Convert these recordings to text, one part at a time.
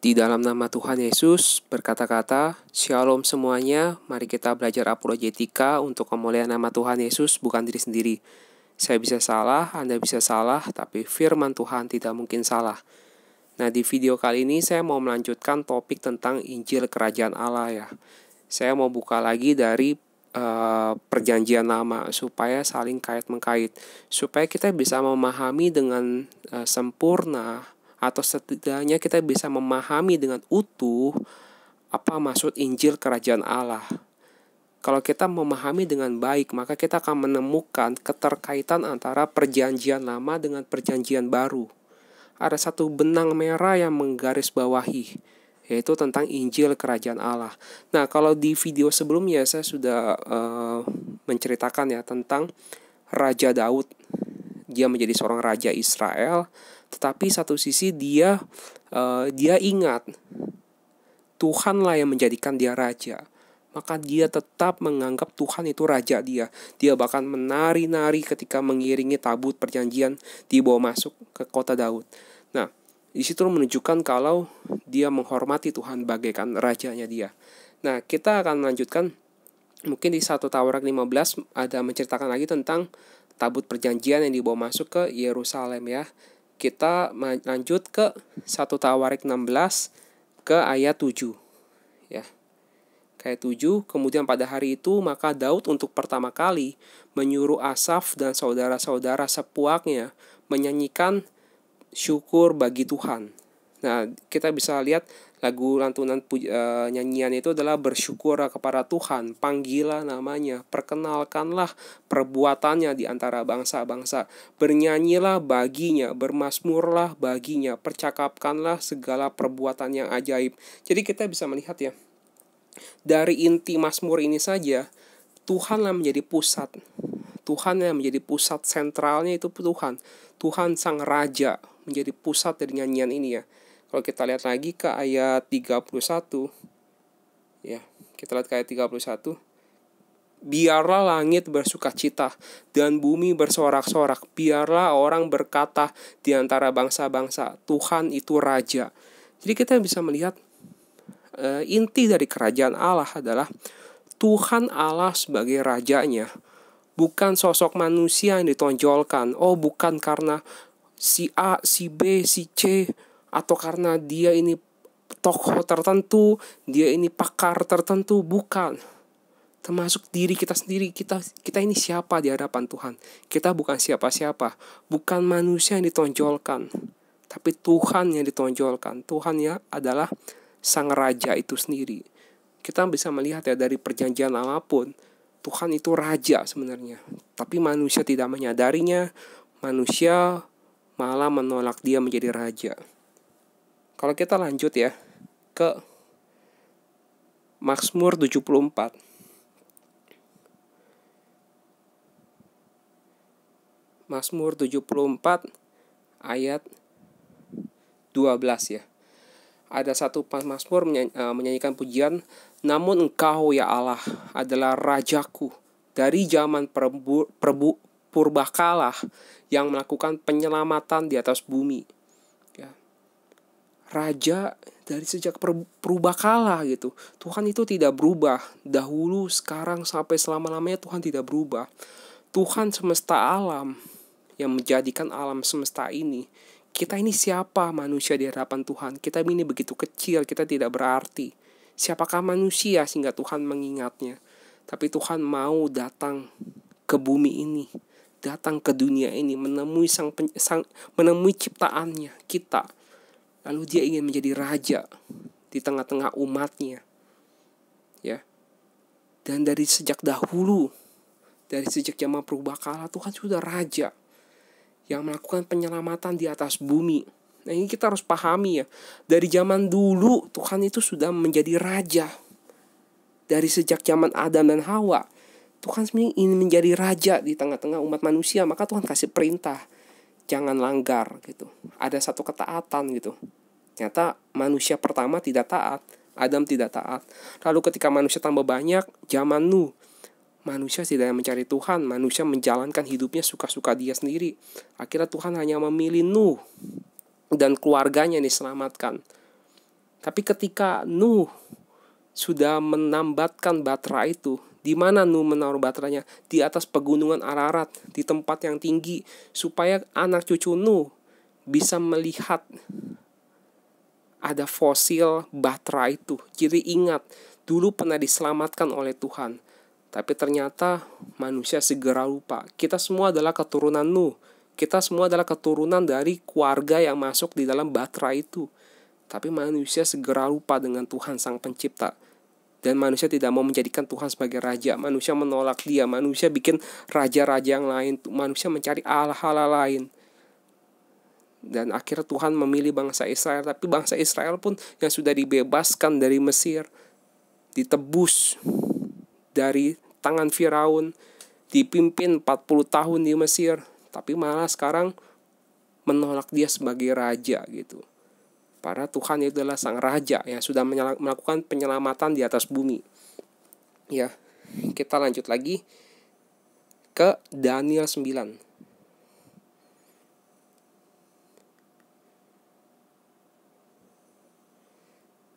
Di dalam nama Tuhan Yesus berkata-kata, Shalom semuanya, mari kita belajar apologetika untuk kemuliaan nama Tuhan Yesus, bukan diri sendiri. Saya bisa salah, Anda bisa salah, tapi firman Tuhan tidak mungkin salah. Nah, di video kali ini saya mau melanjutkan topik tentang Injil Kerajaan Allah ya. Saya mau buka lagi dari perjanjian lama supaya saling kait-mengkait, supaya kita bisa memahami dengan sempurna, atau setidaknya kita bisa memahami dengan utuh apa maksud Injil Kerajaan Allah. Kalau kita memahami dengan baik, maka kita akan menemukan keterkaitan antara perjanjian lama dengan perjanjian baru. Ada satu benang merah yang menggarisbawahi, yaitu tentang Injil Kerajaan Allah. Nah, kalau di video sebelumnya saya sudah menceritakan ya tentang Raja Daud. Dia menjadi seorang raja Israel, tetapi satu sisi dia ingat Tuhanlah yang menjadikan dia raja. Maka dia tetap menganggap Tuhan itu raja dia. Dia bahkan menari-nari ketika mengiringi tabut perjanjian dibawa masuk ke kota Daud. Nah, di situ menunjukkan kalau dia menghormati Tuhan bagaikan rajanya dia. Nah, kita akan melanjutkan mungkin di 1 Tawarik 15 ada menceritakan lagi tentang tabut perjanjian yang dibawa masuk ke Yerusalem ya. Kita lanjut ke 1 Tawarik 16 ke ayat 7 ya. Ayat 7, kemudian pada hari itu maka Daud untuk pertama kali menyuruh Asaf dan saudara-saudara sepuaknya menyanyikan syukur bagi Tuhan. Nah, kita bisa lihat lagu lantunan nyanyian itu adalah bersyukur kepada Tuhan, panggilah namanya, perkenalkanlah perbuatannya di antara bangsa-bangsa, bernyanyilah baginya, bermazmurlah baginya, percakapkanlah segala perbuatan yang ajaib. Jadi kita bisa melihat ya, dari inti mazmur ini saja, Tuhanlah menjadi pusat. Tuhan yang menjadi pusat sentralnya itu Tuhan. Tuhan sang raja menjadi pusat dari nyanyian ini ya. Kalau kita lihat lagi ke ayat 31 ya, kita lihat ke ayat 31. Biarlah langit bersukacita dan bumi bersorak-sorak. Biarlah orang berkata di antara bangsa-bangsa, Tuhan itu raja. Jadi kita bisa melihat inti dari kerajaan Allah adalah Tuhan Allah sebagai rajanya. Bukan sosok manusia yang ditonjolkan. Oh, bukan karena si A, si B, si C, atau karena dia ini tokoh tertentu, dia ini pakar tertentu. Bukan. Termasuk diri kita sendiri. Kita ini siapa di hadapan Tuhan? Kita bukan siapa-siapa. Bukan manusia yang ditonjolkan, tapi Tuhan yang ditonjolkan. Tuhan ya adalah sang raja itu sendiri. Kita bisa melihat ya dari perjanjian lama pun, Tuhan itu raja sebenarnya. Tapi manusia tidak menyadarinya. Manusia malah menolak dia menjadi raja. Kalau kita lanjut ya ke Mazmur 74. Mazmur 74 ayat 12 ya. Ada satu mazmur menyanyikan pujian, namun Engkau ya Allah adalah rajaku dari zaman purbakala yang melakukan penyelamatan di atas bumi. Ya. Raja dari sejak purbakala gitu. Tuhan itu tidak berubah. Dahulu, sekarang, sampai selama-lamanya Tuhan tidak berubah. Tuhan semesta alam yang menjadikan alam semesta ini. Kita ini siapa manusia di hadapan Tuhan? Kita ini begitu kecil, kita tidak berarti. Siapakah manusia sehingga Tuhan mengingatnya? Tapi Tuhan mau datang ke bumi ini, datang ke dunia ini, menemui menemui ciptaannya, kita. Lalu dia ingin menjadi raja di tengah-tengah umatnya. Ya. Dan dari sejak dahulu, dari sejak zaman purbakala, Tuhan sudah raja yang melakukan penyelamatan di atas bumi. Nah, ini kita harus pahami ya. Dari zaman dulu Tuhan itu sudah menjadi raja. Dari sejak zaman Adam dan Hawa, Tuhan sebenarnya ingin menjadi raja di tengah-tengah umat manusia. Maka Tuhan kasih perintah, jangan langgar gitu. Ada satu ketaatan gitu. Ternyata manusia pertama tidak taat, Adam tidak taat. Lalu ketika manusia tambah banyak, zaman Nuh, manusia tidak mencari Tuhan, manusia menjalankan hidupnya suka-suka dia sendiri. Akhirnya Tuhan hanya memilih Nuh dan keluarganya yang diselamatkan. Tapi ketika Nuh sudah menambatkan batra itu, di mana Nuh menaruh baterainya? Di atas pegunungan Ararat, di tempat yang tinggi, supaya anak cucu Nuh bisa melihat ada fosil batra itu. Jadi ingat, dulu pernah diselamatkan oleh Tuhan. Tapi ternyata manusia segera lupa. Kita semua adalah keturunan Nuh. Kita semua adalah keturunan dari keluarga yang masuk di dalam batra itu. Tapi manusia segera lupa dengan Tuhan Sang Pencipta. Dan manusia tidak mau menjadikan Tuhan sebagai raja. Manusia menolak Dia. Manusia bikin raja-raja yang lain. Manusia mencari Allah-Allah lain. Dan akhirnya Tuhan memilih bangsa Israel. Tapi bangsa Israel pun yang sudah dibebaskan dari Mesir, ditebus dari tangan Firaun, dipimpin 40 tahun di Mesir, tapi malah sekarang menolak Dia sebagai raja gitu. Padahal Tuhan itu adalah sang raja yang sudah melakukan penyelamatan di atas bumi. Ya, kita lanjut lagi ke Daniel 9.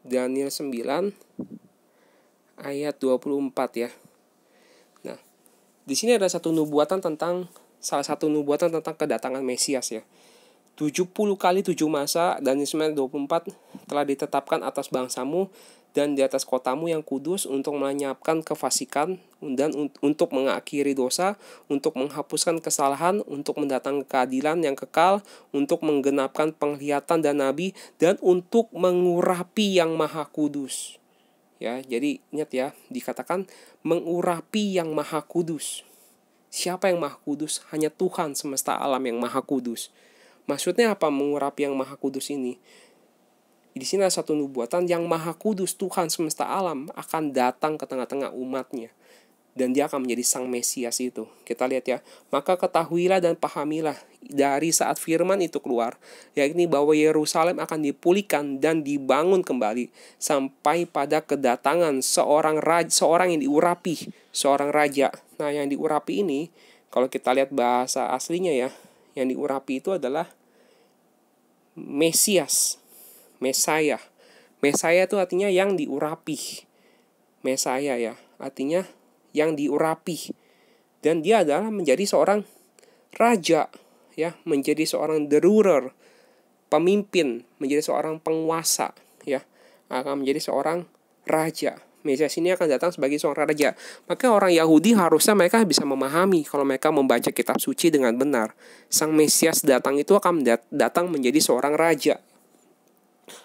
Daniel 9 ayat 24 ya. Nah, di sini ada salah satu nubuatan tentang kedatangan Mesias ya. 70 kali 7 masa dan 9:24 telah ditetapkan atas bangsamu dan di atas kotamu yang kudus untuk melenyapkan kefasikan dan untuk mengakhiri dosa, untuk menghapuskan kesalahan, untuk mendatangkan keadilan yang kekal, untuk menggenapkan penglihatan dan nabi, dan untuk mengurapi yang maha kudus. Ya, jadi ingat ya, dikatakan mengurapi yang maha kudus. Siapa yang maha kudus? Hanya Tuhan semesta alam yang maha kudus. Maksudnya apa mengurapi yang maha kudus ini? Di sini ada satu nubuatan yang maha kudus Tuhan semesta alam akan datang ke tengah-tengah umatnya. Dan Dia akan menjadi sang Mesias itu. Kita lihat ya. Maka ketahuilah dan pahamilah dari saat firman itu keluar, yakni bahwa Yerusalem akan dipulihkan dan dibangun kembali sampai pada kedatangan seorang yang diurapi, seorang raja. Nah, yang diurapi ini, kalau kita lihat bahasa aslinya ya, yang diurapi itu adalah Mesias, Mesaya. Mesaya itu artinya yang diurapi. Mesaya ya, artinya yang diurapi. Dan Dia adalah menjadi seorang raja, ya, menjadi seorang the ruler, pemimpin, menjadi seorang penguasa, ya, akan menjadi seorang raja. Mesias ini akan datang sebagai seorang raja. Maka orang Yahudi harusnya mereka bisa memahami kalau mereka membaca kitab suci dengan benar. Sang Mesias datang itu akan datang menjadi seorang raja.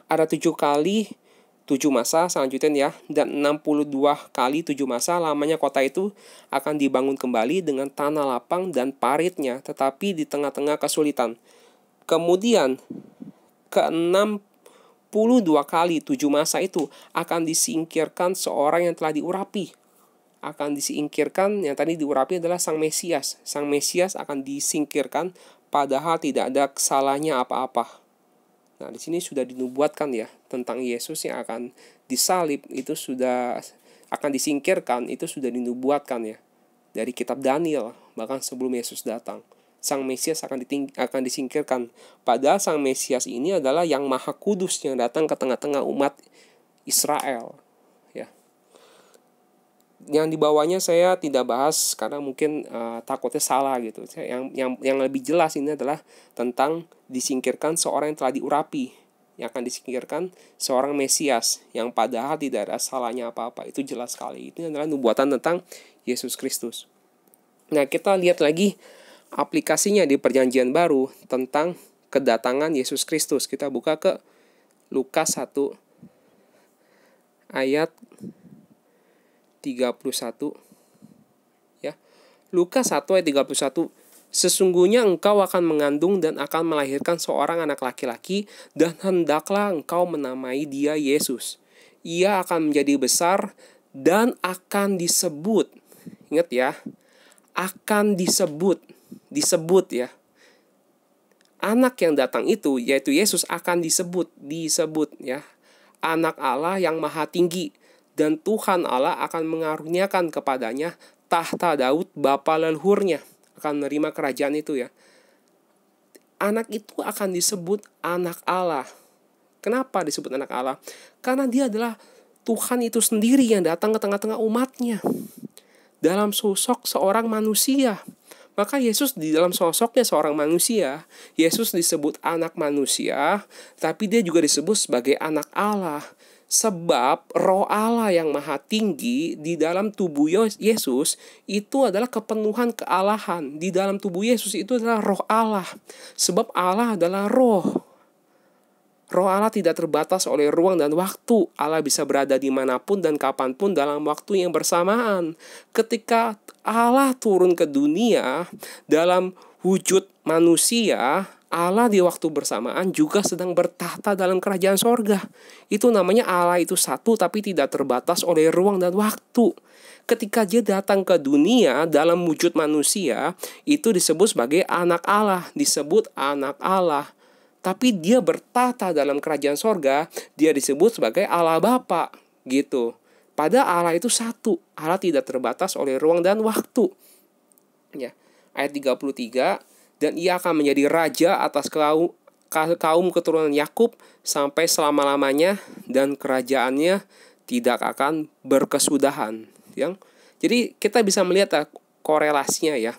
Ada 7 kali 7 masa selanjutnya ya, dan 62 kali 7 masa lamanya kota itu akan dibangun kembali dengan tanah lapang dan paritnya, tetapi di tengah-tengah kesulitan. Kemudian ke-62 kali 7 masa itu akan disingkirkan seorang yang telah diurapi. Akan disingkirkan, yang tadi diurapi adalah Sang Mesias. Sang Mesias akan disingkirkan padahal tidak ada kesalahannya apa-apa. Nah, di sini sudah dinubuatkan ya tentang Yesus yang akan disalib, itu sudah akan disingkirkan, itu sudah dinubuatkan ya dari kitab Daniel, bahkan sebelum Yesus datang. Sang Mesias akan disingkirkan. Padahal Sang Mesias ini adalah yang maha kudus yang datang ke tengah-tengah umat Israel. Ya. Yang dibawahnya saya tidak bahas karena mungkin takutnya salah gitu. Yang lebih jelas ini adalah tentang disingkirkan seorang yang telah diurapi. Yang akan disingkirkan seorang Mesias yang padahal tidak ada salahnya apa-apa. Itu jelas sekali. Itu adalah nubuatan tentang Yesus Kristus. Nah, kita lihat lagi aplikasinya di Perjanjian Baru tentang kedatangan Yesus Kristus. Kita buka ke Lukas 1 ayat 31 ya. Lukas 1 ayat 31. Sesungguhnya engkau akan mengandung dan akan melahirkan seorang anak laki-laki, dan hendaklah engkau menamai dia Yesus. Ia akan menjadi besar dan akan disebut. Ingat ya, akan disebut ya. Anak yang datang itu, yaitu Yesus, akan disebut ya, Anak Allah yang maha tinggi, dan Tuhan Allah akan mengaruniakan kepadanya tahta Daud bapa leluhurnya, akan menerima kerajaan itu ya. Anak itu akan disebut anak Allah. Kenapa disebut anak Allah? Karena dia adalah Tuhan itu sendiri yang datang ke tengah-tengah umatnya dalam sosok seorang manusia. Maka Yesus di dalam sosoknya seorang manusia, Yesus disebut anak manusia, tapi dia juga disebut sebagai anak Allah. Sebab roh Allah yang maha tinggi di dalam tubuh Yesus itu adalah kepenuhan kealahan. Di dalam tubuh Yesus itu adalah roh Allah. Sebab Allah adalah roh. Roh Allah tidak terbatas oleh ruang dan waktu. Allah bisa berada dimanapun dan kapanpun dalam waktu yang bersamaan. Ketika Allah turun ke dunia dalam wujud manusia, Allah di waktu bersamaan juga sedang bertahta dalam kerajaan sorga. Itu namanya Allah itu satu tapi tidak terbatas oleh ruang dan waktu. Ketika dia datang ke dunia dalam wujud manusia, itu disebut sebagai anak Allah, disebut anak Allah. Tapi dia bertahta dalam kerajaan sorga, dia disebut sebagai Allah Bapa, gitu. Pada Allah itu satu, Allah tidak terbatas oleh ruang dan waktu. Ya, ayat 33, dan ia akan menjadi raja atas kaum keturunan Yakub sampai selama-lamanya, dan kerajaannya tidak akan berkesudahan. Jadi kita bisa melihat korelasinya ya.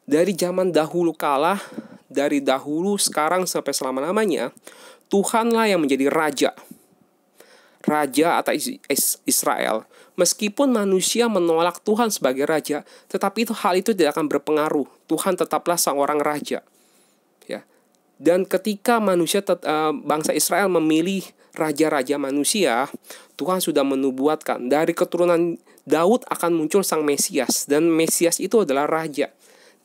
Dari zaman dahulu kala, dari dahulu sekarang sampai selama-lamanya, Tuhanlah yang menjadi raja atas Israel. Meskipun manusia menolak Tuhan sebagai raja, tetapi hal itu tidak akan berpengaruh. Tuhan tetaplah seorang raja. Ya. Dan ketika bangsa Israel memilih raja-raja manusia, Tuhan sudah menubuatkan dari keturunan Daud akan muncul sang Mesias, dan Mesias itu adalah raja.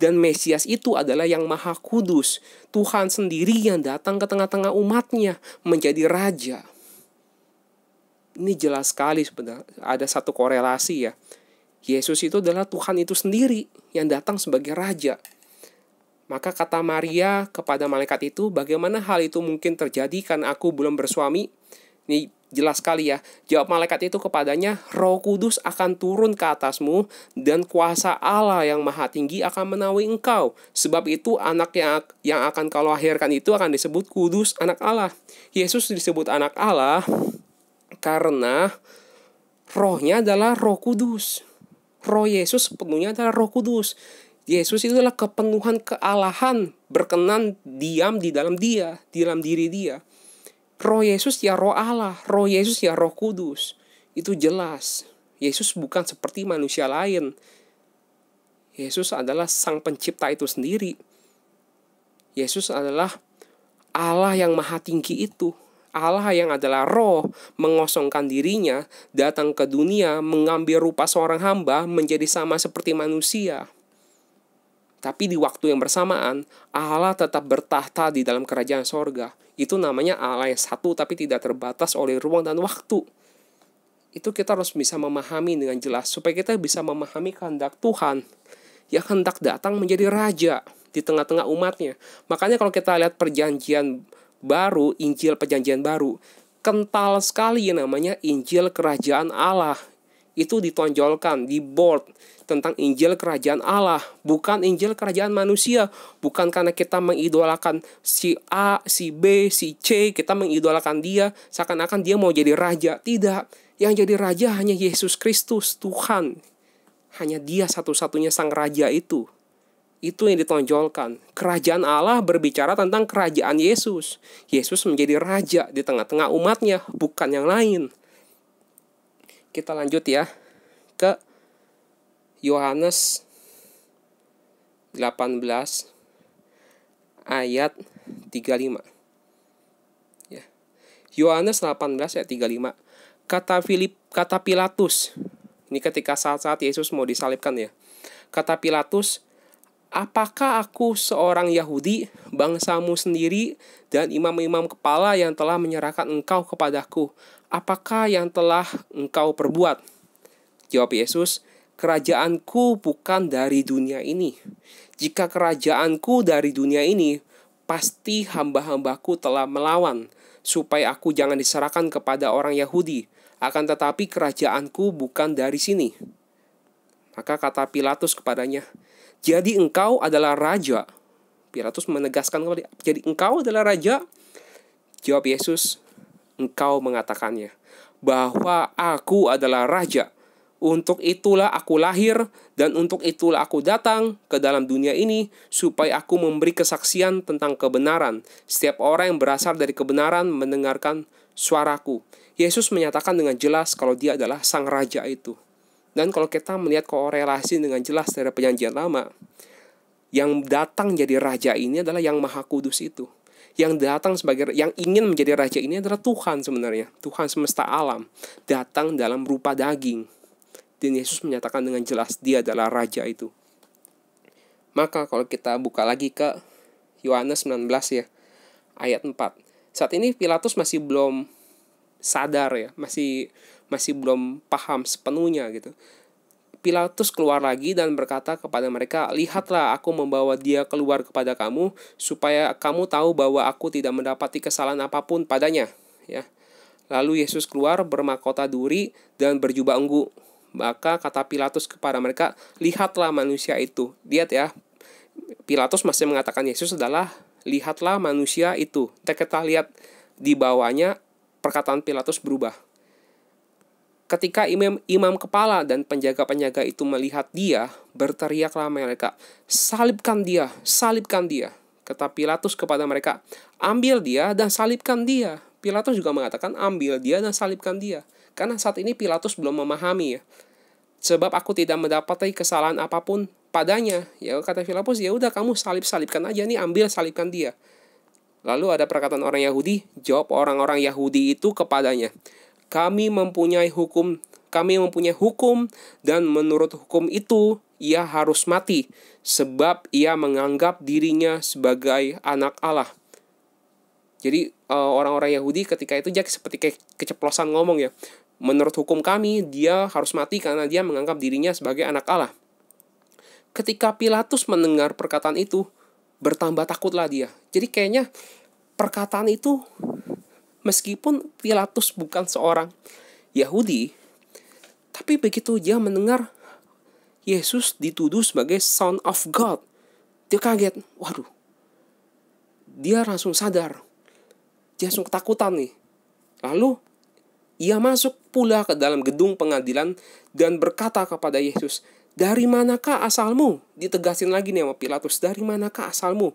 Dan Mesias itu adalah yang maha kudus. Tuhan sendiri yang datang ke tengah-tengah umatnya menjadi raja. Ini jelas sekali sebenarnya. Ada satu korelasi ya. Yesus itu adalah Tuhan itu sendiri yang datang sebagai raja. Maka kata Maria kepada malaikat itu, bagaimana hal itu mungkin terjadi karena aku belum bersuami? Ini jelas sekali ya. Jawab malaikat itu kepadanya, Roh Kudus akan turun ke atasmu dan kuasa Allah yang maha tinggi akan menaungi engkau. Sebab itu anak yang akan kau lahirkan itu akan disebut kudus, anak Allah. Yesus disebut anak Allah karena rohnya adalah Roh Kudus. Roh Yesus sepenuhnya adalah Roh Kudus. Yesus itu adalah kepenuhan kealahan berkenan diam di dalam dia, di dalam diri dia. Roh Yesus ya roh Allah, roh Yesus ya Roh Kudus. Itu jelas. Yesus bukan seperti manusia lain. Yesus adalah sang pencipta itu sendiri. Yesus adalah Allah yang maha tinggi itu. Allah yang adalah roh mengosongkan dirinya, datang ke dunia, mengambil rupa seorang hamba, menjadi sama seperti manusia. Tapi di waktu yang bersamaan, Allah tetap bertahta di dalam kerajaan sorga. Itu namanya Allah yang satu tapi tidak terbatas oleh ruang dan waktu. Itu kita harus bisa memahami dengan jelas, supaya kita bisa memahami kehendak Tuhan yang hendak datang menjadi raja di tengah-tengah umatnya. Makanya kalau kita lihat perjanjian baru, Injil perjanjian baru, kental sekali yang namanya Injil kerajaan Allah. Itu ditonjolkan, di bold tentang Injil kerajaan Allah, bukan Injil kerajaan manusia. Bukan karena kita mengidolakan si A, si B, si C, kita mengidolakan dia seakan-akan dia mau jadi raja. Tidak, yang jadi raja hanya Yesus Kristus, Tuhan. Hanya dia satu-satunya sang raja itu. Itu yang ditonjolkan. Kerajaan Allah berbicara tentang kerajaan Yesus. Yesus menjadi raja di tengah-tengah umatnya, bukan yang lain. Kita lanjut ya ke Yohanes 18 ayat 35. Ya. Yohanes 18 ayat 35. Kata Pilatus. Ini ketika saat-saat Yesus mau disalibkan ya. Kata Pilatus, apakah aku seorang Yahudi, bangsamu sendiri, dan imam-imam kepala yang telah menyerahkan engkau kepadaku? Apakah yang telah engkau perbuat? Jawab Yesus, kerajaanku bukan dari dunia ini. Jika kerajaanku dari dunia ini, pasti hamba-hambaku telah melawan, supaya aku jangan diserahkan kepada orang Yahudi. Akan tetapi kerajaanku bukan dari sini. Maka kata Pilatus kepadanya, jadi engkau adalah raja? Pilatus menegaskan kepada dia, jadi engkau adalah raja? Jawab Yesus, engkau mengatakannya, bahwa aku adalah raja. Untuk itulah aku lahir, dan untuk itulah aku datang ke dalam dunia ini, supaya aku memberi kesaksian tentang kebenaran. Setiap orang yang berasal dari kebenaran mendengarkan suaraku. Yesus menyatakan dengan jelas kalau dia adalah sang raja itu. Dan kalau kita melihat korelasi dengan jelas dari perjanjian lama, yang datang jadi raja ini adalah yang Maha Kudus itu. Yang datang yang ingin menjadi raja ini adalah Tuhan sebenarnya. Tuhan semesta alam. Datang dalam rupa daging. Dan Yesus menyatakan dengan jelas dia adalah raja itu. Maka kalau kita buka lagi ke Yohanes 19 ya, ayat 4. Saat ini Pilatus masih belum sadar ya, masih belum paham sepenuhnya gitu. Pilatus keluar lagi dan berkata kepada mereka, lihatlah aku membawa dia keluar kepada kamu, supaya kamu tahu bahwa aku tidak mendapati kesalahan apapun padanya. Ya. Lalu Yesus keluar bermahkota duri dan berjubah ungu. Maka kata Pilatus kepada mereka, lihatlah manusia itu. Lihat ya, Pilatus masih mengatakan Yesus adalah, lihatlah manusia itu. Kita lihat di bawahnya perkataan Pilatus berubah. Ketika imam kepala dan penjaga-penjaga itu melihat dia, berteriaklah mereka, salibkan dia, salibkan dia. Kata Pilatus kepada mereka, ambil dia dan salibkan dia. Pilatus juga mengatakan, ambil dia dan salibkan dia. Karena saat ini Pilatus belum memahami ya. Sebab aku tidak mendapati kesalahan apapun padanya. Ya kata Pilatus, ya udah kamu salibkan aja nih, ambil salibkan dia. Lalu ada perkataan orang Yahudi, jawab orang-orang Yahudi itu kepadanya, kami mempunyai hukum dan menurut hukum itu ia harus mati sebab ia menganggap dirinya sebagai anak Allah. Jadi orang-orang Yahudi ketika itu jadi seperti keceplosan ngomong ya. Menurut hukum kami dia harus mati karena dia menganggap dirinya sebagai anak Allah. Ketika Pilatus mendengar perkataan itu, bertambah takutlah dia. Jadi kayaknya perkataan itu, meskipun Pilatus bukan seorang Yahudi, tapi begitu dia mendengar Yesus dituduh sebagai Son of God, dia kaget. Waduh, dia langsung sadar. Dia langsung ketakutan nih. Lalu ia masuk pula ke dalam gedung pengadilan dan berkata kepada Yesus, dari manakah asalmu? Ditegasin lagi nih sama Pilatus, dari manakah asalmu?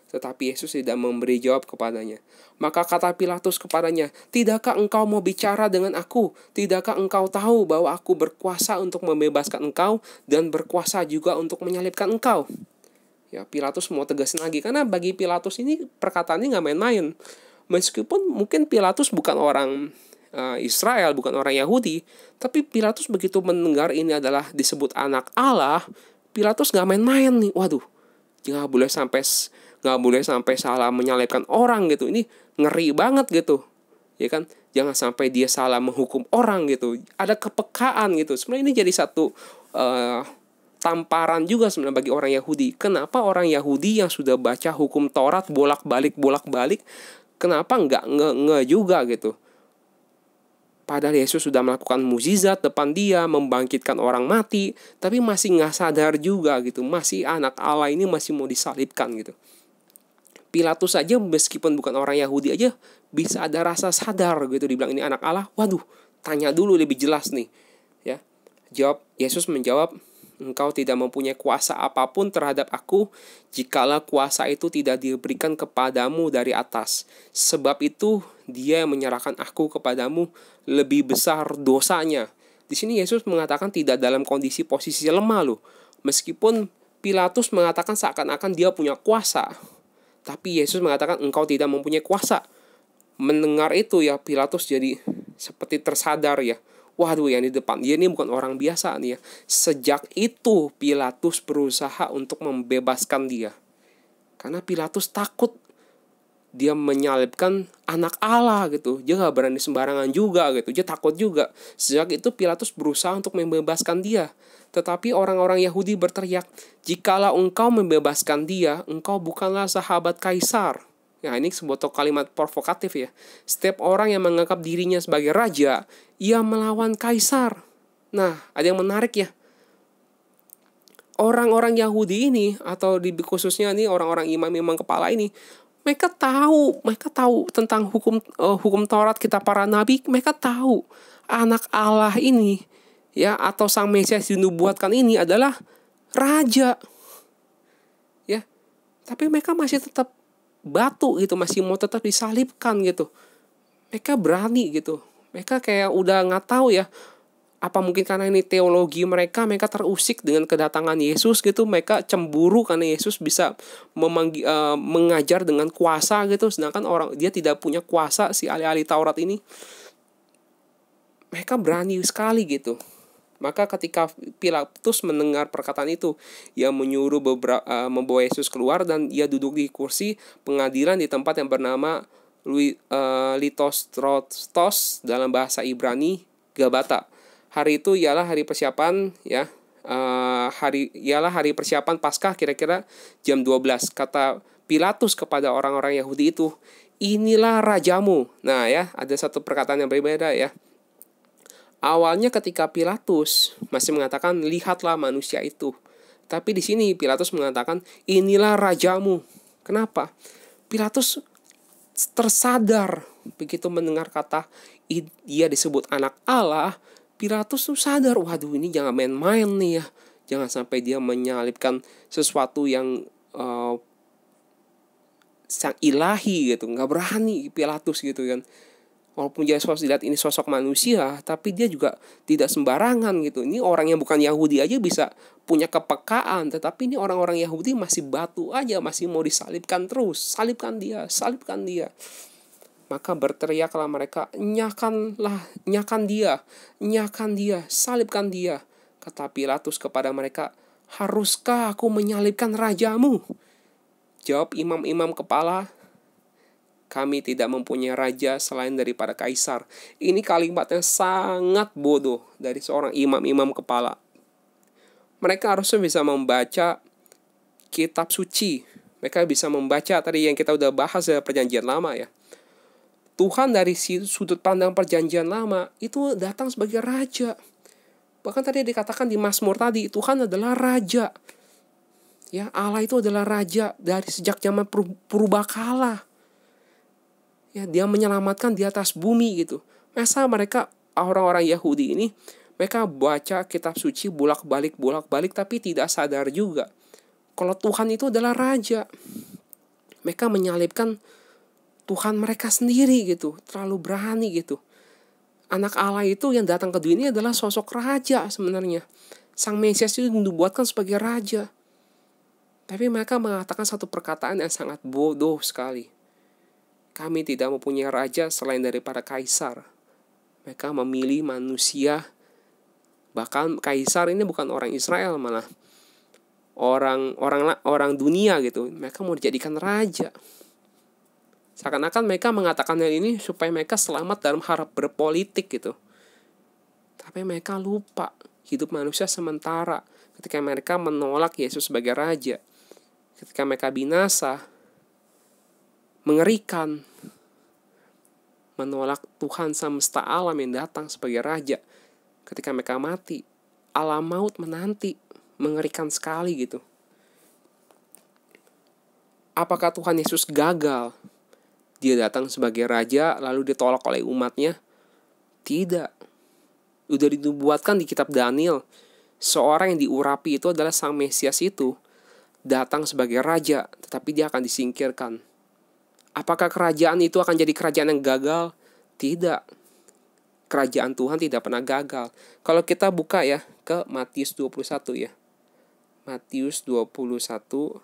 Tetapi Yesus tidak memberi jawab kepadanya. Maka kata Pilatus kepadanya, tidakkah engkau mau bicara dengan aku? Tidakkah engkau tahu bahwa aku berkuasa untuk membebaskan engkau dan berkuasa juga untuk menyalibkan engkau? Ya, Pilatus mau tegasin lagi, karena bagi Pilatus ini perkataannya gak main-main. Meskipun mungkin Pilatus bukan orang Israel, bukan orang Yahudi, tapi Pilatus begitu mendengar ini adalah disebut anak Allah, Pilatus gak main-main nih. Waduh, gak boleh sampai salah menyalibkan orang gitu. Ini ngeri banget gitu, ya kan? Jangan sampai dia salah menghukum orang gitu. Ada kepekaan gitu. Sebenarnya ini jadi satu tamparan juga sebenarnya bagi orang Yahudi. Kenapa orang Yahudi yang sudah baca hukum Taurat bolak-balik, kenapa nggak nge juga gitu? Padahal Yesus sudah melakukan mukjizat depan dia, membangkitkan orang mati, tapi masih nggak sadar juga gitu. Masih anak Allah ini masih mau disalibkan gitu. Pilatus saja meskipun bukan orang Yahudi aja bisa ada rasa sadar gitu, dibilang ini anak Allah. Waduh, tanya dulu lebih jelas nih. Ya. Yesus menjawab, engkau tidak mempunyai kuasa apapun terhadap aku jikalau kuasa itu tidak diberikan kepadamu dari atas. Sebab itu dia yang menyerahkan aku kepadamu lebih besar dosanya. Di sini Yesus mengatakan tidak dalam kondisi posisi lemah loh. Meskipun Pilatus mengatakan seakan-akan dia punya kuasa, tapi Yesus mengatakan engkau tidak mempunyai kuasa. Mendengar itu ya Pilatus jadi seperti tersadar ya. Waduh, yang di depan dia ini bukan orang biasa nih ya. Sejak itu Pilatus berusaha untuk membebaskan dia. Karena Pilatus takut dia menyalibkan anak Allah gitu. Dia gak berani sembarangan juga gitu. Dia takut juga. Sejak itu Pilatus berusaha untuk membebaskan dia. Tetapi orang-orang Yahudi berteriak, jikalau engkau membebaskan dia, engkau bukanlah sahabat Kaisar. Ya, ini sebuah kalimat provokatif ya. Setiap orang yang menganggap dirinya sebagai raja, ia melawan Kaisar. Nah, ada yang menarik ya. Orang-orang Yahudi ini, atau khususnya nih orang-orang imam-imam kepala ini, Mereka tahu tentang hukum Taurat, kitab para nabi. Mereka tahu anak Allah ini, ya, atau sang Mesias dinubuatkan ini adalah raja, ya. Tapi mereka masih tetap batu gitu, masih mau tetap disalibkan gitu. Mereka berani gitu. Mereka kayak udah nggak tahu ya. Apa mungkin karena ini teologi mereka terusik dengan kedatangan Yesus gitu. Mereka cemburu karena Yesus bisa mengajar dengan kuasa gitu. Sedangkan dia tidak punya kuasa, si ahli-ahli Taurat ini. Mereka berani sekali gitu. Maka ketika Pilatus mendengar perkataan itu, ia menyuruh membawa Yesus keluar, dan ia duduk di kursi pengadilan di tempat yang bernama Litostrotos, dalam bahasa Ibrani Gabata. Hari itu ialah hari persiapan, ya. Hari persiapan Paskah, kira-kira jam 12. Kata Pilatus kepada orang-orang Yahudi itu, "Inilah rajamu." Nah, ya, ada satu perkataan yang berbeda, ya. Awalnya ketika Pilatus masih mengatakan, "Lihatlah manusia itu." Tapi di sini Pilatus mengatakan, "Inilah rajamu." Kenapa? Pilatus tersadar begitu mendengar kata dia disebut anak Allah. Pilatus tuh sadar, waduh, ini jangan main-main nih ya. Jangan sampai dia menyalibkan sesuatu yang sang ilahi gitu. Gak berani Pilatus gitu kan. Walaupun dia dilihat ini sosok manusia, tapi dia juga tidak sembarangan gitu. Ini orang yang bukan Yahudi aja bisa punya kepekaan, tetapi ini orang-orang Yahudi masih batu aja, masih mau disalibkan terus. Salibkan dia, salibkan dia. Maka berteriaklah mereka, "Nyahkan dia, salibkan dia." Kata Pilatus kepada mereka, "Haruskah aku menyalibkan rajamu?" Jawab imam-imam kepala, "Kami tidak mempunyai raja selain daripada kaisar." Ini kalimat yang sangat bodoh dari seorang imam-imam kepala. Mereka harusnya bisa membaca kitab suci. Mereka bisa membaca tadi yang kita udah bahas dari perjanjian lama, ya. Tuhan dari sudut pandang perjanjian lama itu datang sebagai raja. Bahkan tadi dikatakan di Mazmur tadi, Tuhan adalah raja. Ya, Allah itu adalah raja dari sejak zaman purbakala. Ya, dia menyelamatkan di atas bumi gitu. Masa mereka, orang-orang Yahudi ini, mereka baca kitab suci bolak-balik tapi tidak sadar juga kalau Tuhan itu adalah raja. Mereka menyalibkan Tuhan mereka sendiri gitu, terlalu berani gitu. Anak Allah itu yang datang ke dunia adalah sosok raja sebenarnya. Sang Mesias itu dibuatkan sebagai raja. Tapi mereka mengatakan satu perkataan yang sangat bodoh sekali. "Kami tidak mempunyai raja selain daripada kaisar." Mereka memilih manusia. Bahkan kaisar ini bukan orang Israel, malah orang dunia gitu. Mereka mau dijadikan raja. Seakan-akan mereka mengatakan hal ini supaya mereka selamat dalam harap berpolitik gitu. Tapi mereka lupa hidup manusia sementara. Ketika mereka menolak Yesus sebagai raja, ketika mereka binasa, mengerikan. Menolak Tuhan semesta alam yang datang sebagai raja. Ketika mereka mati, alam maut menanti. Mengerikan sekali gitu. Apakah Tuhan Yesus gagal? Dia datang sebagai raja lalu ditolak oleh umatnya? Tidak. Udah dinubuatkan di kitab Daniel. Seorang yang diurapi itu adalah sang Mesias itu. Datang sebagai raja, tetapi dia akan disingkirkan. Apakah kerajaan itu akan jadi kerajaan yang gagal? Tidak. Kerajaan Tuhan tidak pernah gagal. Kalau kita buka ya ke Matius 21 ya. Matius 21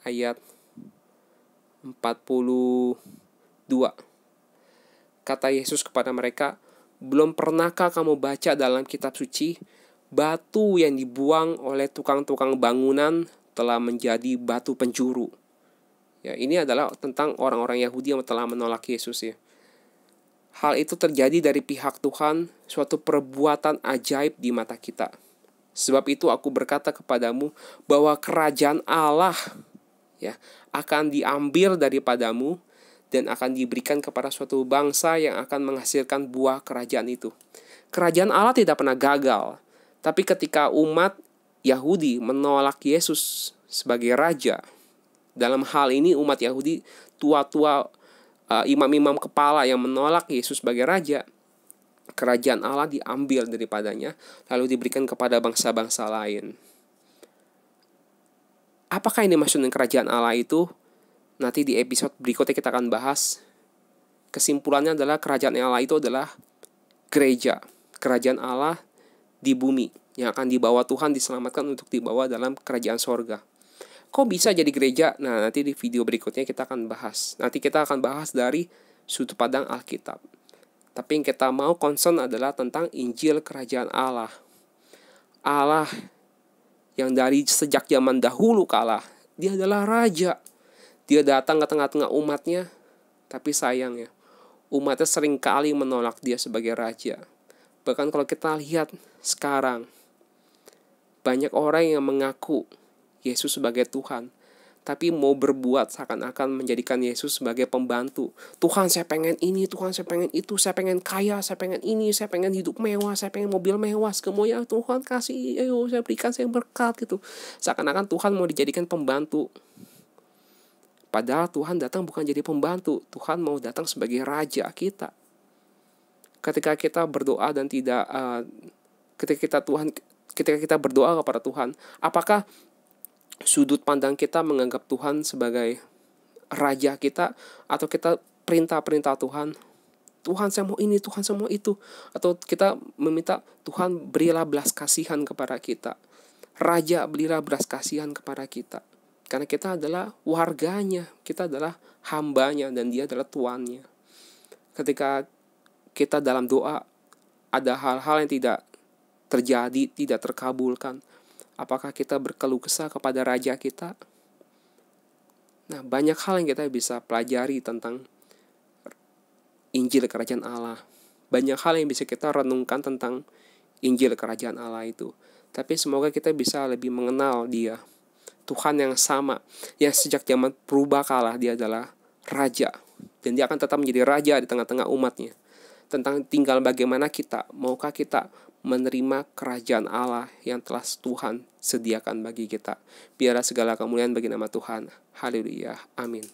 ayat 42. Kata Yesus kepada mereka, "Belum pernahkah kamu baca dalam kitab suci, batu yang dibuang oleh tukang-tukang bangunan telah menjadi batu penjuru?" Ya, ini adalah tentang orang-orang Yahudi yang telah menolak Yesus ya. Hal itu terjadi dari pihak Tuhan, suatu perbuatan ajaib di mata kita. Sebab itu aku berkata kepadamu bahwa kerajaan Allah ya akan diambil daripadamu dan akan diberikan kepada suatu bangsa yang akan menghasilkan buah kerajaan itu. Kerajaan Allah tidak pernah gagal. Tapi ketika umat Yahudi menolak Yesus sebagai raja, dalam hal ini umat Yahudi tua-tua, imam-imam kepala yang menolak Yesus sebagai raja, kerajaan Allah diambil daripadanya lalu diberikan kepada bangsa-bangsa lain. Apakah ini maksudnya kerajaan Allah itu? Nanti di episode berikutnya kita akan bahas. Kesimpulannya adalah kerajaan Allah itu adalah gereja, kerajaan Allah di bumi yang akan dibawa Tuhan, diselamatkan untuk dibawa dalam kerajaan sorga. Kok bisa jadi gereja? Nah, nanti di video berikutnya kita akan bahas. Nanti kita akan bahas dari sudut pandang Alkitab. Tapi yang kita mau concern adalah tentang Injil kerajaan Allah. Allah yang dari sejak zaman dahulu kala, dia adalah raja. Dia datang ke tengah-tengah umatnya, tapi sayangnya umatnya seringkali menolak dia sebagai raja. Bahkan kalau kita lihat sekarang, banyak orang yang mengaku Yesus sebagai Tuhan, tapi mau berbuat seakan-akan menjadikan Yesus sebagai pembantu. Tuhan, saya pengen ini, Tuhan, saya pengen itu, saya pengen kaya, saya pengen ini, saya pengen hidup mewah, saya pengen mobil mewah, semuanya Tuhan kasih, ayo saya berikan, saya berkat gitu. Seakan-akan Tuhan mau dijadikan pembantu. Padahal Tuhan datang bukan jadi pembantu, Tuhan mau datang sebagai raja kita. Ketika kita berdoa dan tidak, ketika kita berdoa kepada Tuhan, apakah sudut pandang kita menganggap Tuhan sebagai raja kita, atau kita perintah-perintah Tuhan, Tuhan saya mau ini, Tuhan saya mau itu, atau kita meminta Tuhan berilah belas kasihan kepada kita, Raja berilah belas kasihan kepada kita, karena kita adalah warganya, kita adalah hambanya dan dia adalah tuannya. Ketika kita dalam doa ada hal-hal yang tidak terjadi, tidak terkabulkan, apakah kita berkeluh kesah kepada raja kita? Nah, banyak hal yang kita bisa pelajari tentang Injil kerajaan Allah. Banyak hal yang bisa kita renungkan tentang Injil kerajaan Allah itu. Tapi semoga kita bisa lebih mengenal dia, Tuhan yang sama, yang sejak zaman purbakala dia adalah raja, dan dia akan tetap menjadi raja di tengah-tengah umatnya. Tentang tinggal bagaimana kita, maukah kita menerima kerajaan Allah yang telah Tuhan sediakan bagi kita. Biarlah segala kemuliaan bagi nama Tuhan. Haleluya. Amin.